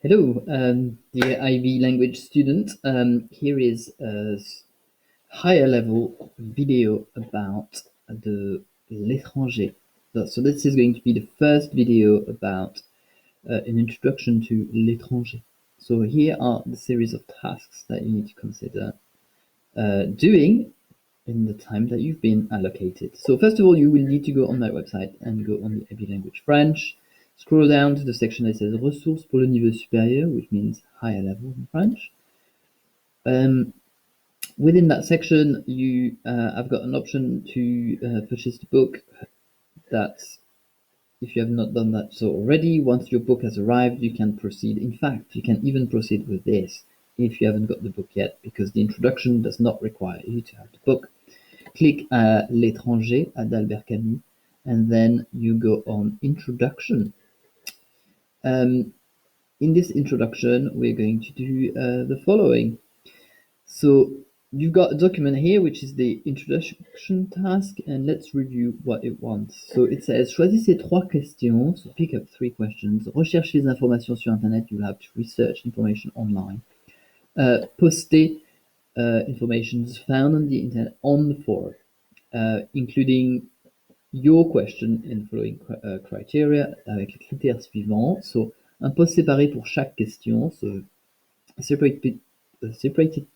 Hello, dear IB language student. Here is a higher level video about the l'étranger. So this is going to be the first video about an introduction to l'étranger. So here are the series of tasks that you need to consider doing in the time that you've been allocated. So first of all, you will need to go on my website and go on the IB language French. Scroll down to the section that says ressources pour le niveau supérieur, which means higher level in French. Within that section, I've got an option to purchase the book. That's if you have not done that so already. Once your book has arrived, you can proceed. In fact, you can even proceed with this if you haven't got the book yet, because the introduction does not require you to have the book. Click L'étranger d'Albert Camus, and then you go on Introduction. In this introduction, we're going to do the following. So you've got a document here, which is the introduction task, and let's review what it wants. So it says, choisissez trois questions, so pick up 3 questions. Recherchez les informations sur Internet, you'll have to research information online. Postez information found on the Internet on the forum, including your question in the following criteria, avec les critères suivants. So, un post séparé pour chaque question, so a separated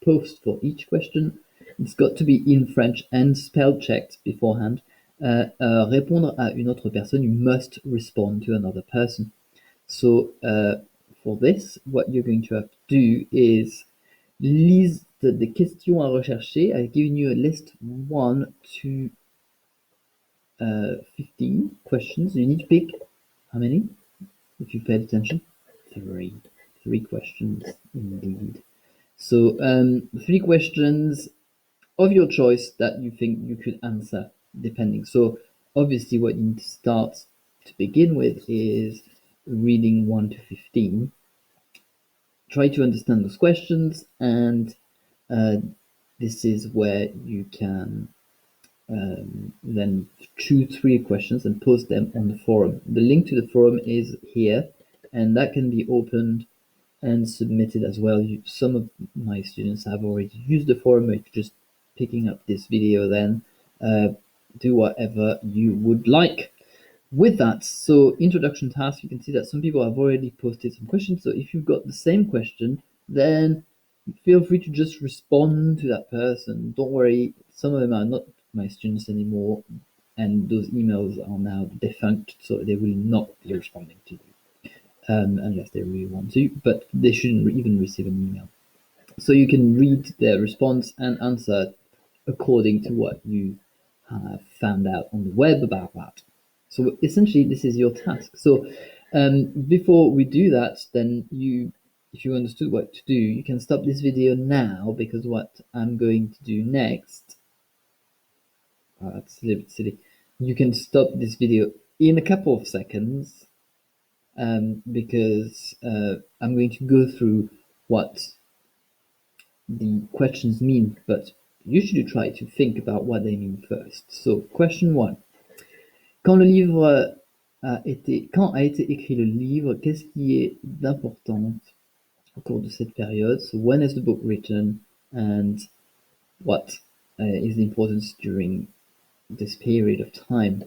post for each question. It's got to be in French and spell checked beforehand. Répondre à une autre personne, you must respond to another person. So for this, what you're going to have to do is list the questions à rechercher. I've given you a list 1 to 15 questions. You need to pick how many? If you paid attention, 3 questions indeed. So 3 questions of your choice that you think you could answer, depending. So obviously, what you need to start to begin with is reading 1 to 15. Try to understand those questions, and this is where you can then choose 3 questions and post them on the forum. The link to the forum is here, and that can be opened and submitted as well. Some of my students have already used the forum. If you're just picking up this video, then do whatever you would like with that. So introduction task, you can see that some people have already posted some questions. So if you've got the same question, then feel free to just respond to that person. Don't worry, some of them are not my students anymore, and those emails are now defunct, so they will not be responding to you unless they really want to, but they shouldn't even receive an email. So you can read their response and answer according to what you have found out on the web about that. So essentially, this is your task. So before we do that, then if you understood what to do, you can stop this video now, because what I'm going to do next, that's a little bit silly. You can stop this video in a couple of seconds, because I'm going to go through what the questions mean, but you should try to think about what they mean first. So, question 1. Quand a été écrit le livre, qu'est-ce qui est d'important au cours de cette période? So, when is the book written, and what is the importance during this period of time?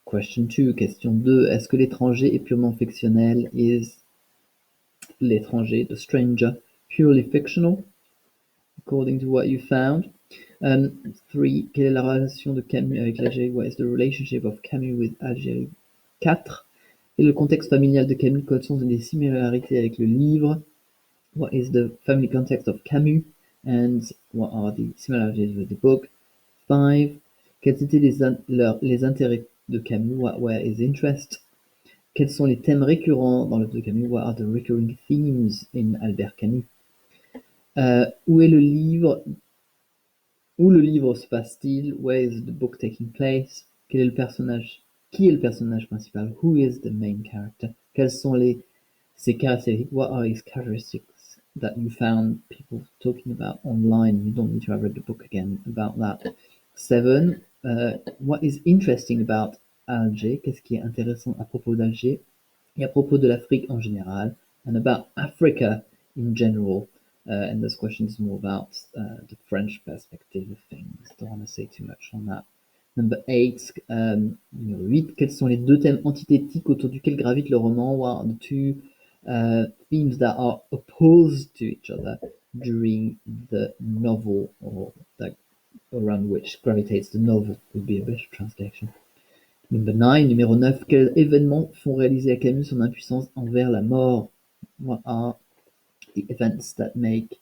Question 2, question 2. Est-ce que l'étranger est purement fictionnel? Is l'étranger, the stranger, purely fictional, according to what you found? 3. Quelle est la relation de Camus avec l'Algérie? What is the relationship of Camus with Algérie? 4. Quel est le contexte familial de Camus? Quelles sont les similarités avec le livre? What is the family context of Camus? And what are the similarities with the book? 5. Quels étaient les intérêts de Camus? What were his interests? Quels sont les thèmes récurrents dans l'œuvre de Camus? What are the recurring themes in Albert Camus? Où est le livre? Où le livre se passe-t-il? Where is the book taking place? Quel est le personnage? Qui est le personnage principal? Who is the main character? Quelles sont ses caractéristiques? What are his characteristics that you found people talking about online? You don't need to have read the book again about that. 7. What is interesting about Alger? Qu'est-ce qui est intéressant à propos d'Alger et à propos de l'Afrique en général? and about Africa in general. And this question is more about the French perspective of things. Don't want to say too much on that. Number 8, numéro 8, quels sont les deux thèmes antithétiques autour duquel gravite le roman? What are the two themes that are opposed to each other during the novel, or that around which gravitates the novel would be a better translation. Number 9, numéro 9, quels événements font réaliser à Camus son impuissance envers la mort? What are the events that make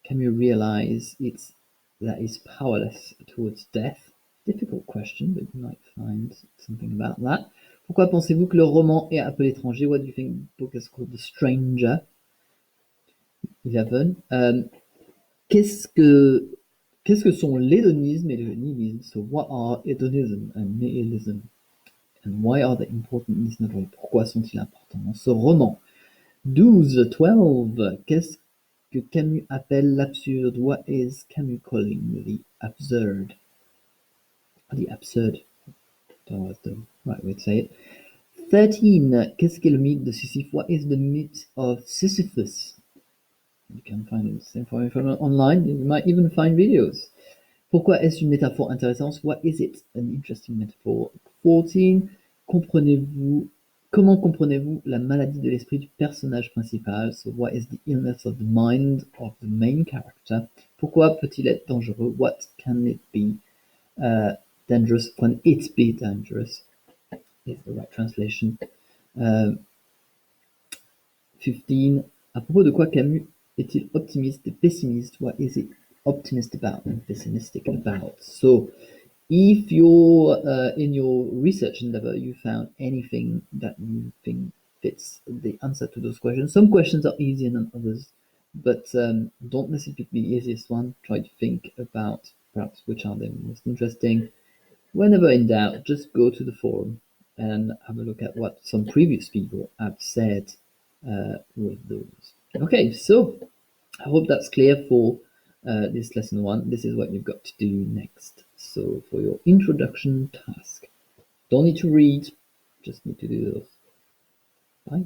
Camus realize that he's powerless towards death? Difficult question, but you might find something about that. Pourquoi pensez-vous que le roman est un peu étranger? What do you think the book is called The Stranger? 11. Qu'est-ce que sont l'hédonisme et le nihilisme? So what are hedonism and nihilism? And why are they important in this novel? Pourquoi sont-ils importants dans ce roman? 12. Qu'est-ce que Camus appelle l'absurde? What is Camus calling the absurd? The absurd. That was the right way to say it. 13. Qu'est-ce qu'est le mythe de Sisyphe? What is the myth of Sisyphus? You can find this information online. You might even find videos. Pourquoi est-ce une métaphore intéressante? What is it? An interesting metaphor. 14. Comment comprenez-vous la maladie de l'esprit du personnage principal? So what is the illness of the mind of the main character? Pourquoi peut-il être dangereux? What can it be dangerous? Can it be dangerous? Is the right translation. 15. À propos de quoi Camus est-il optimiste et pessimiste? What is he optimistic about and pessimistic about? So, if you're in your research endeavor, you found anything that you think fits the answer to those questions. Some questions are easier than others, but don't necessarily pick the easiest one. Try to think about perhaps which are the most interesting. Whenever in doubt, just go to the forum and have a look at what some previous people have said with those. Okay, so I hope that's clear for this lesson 1. This is what you've got to do next. So for your introduction task, don't need to read, just need to do those. Bye.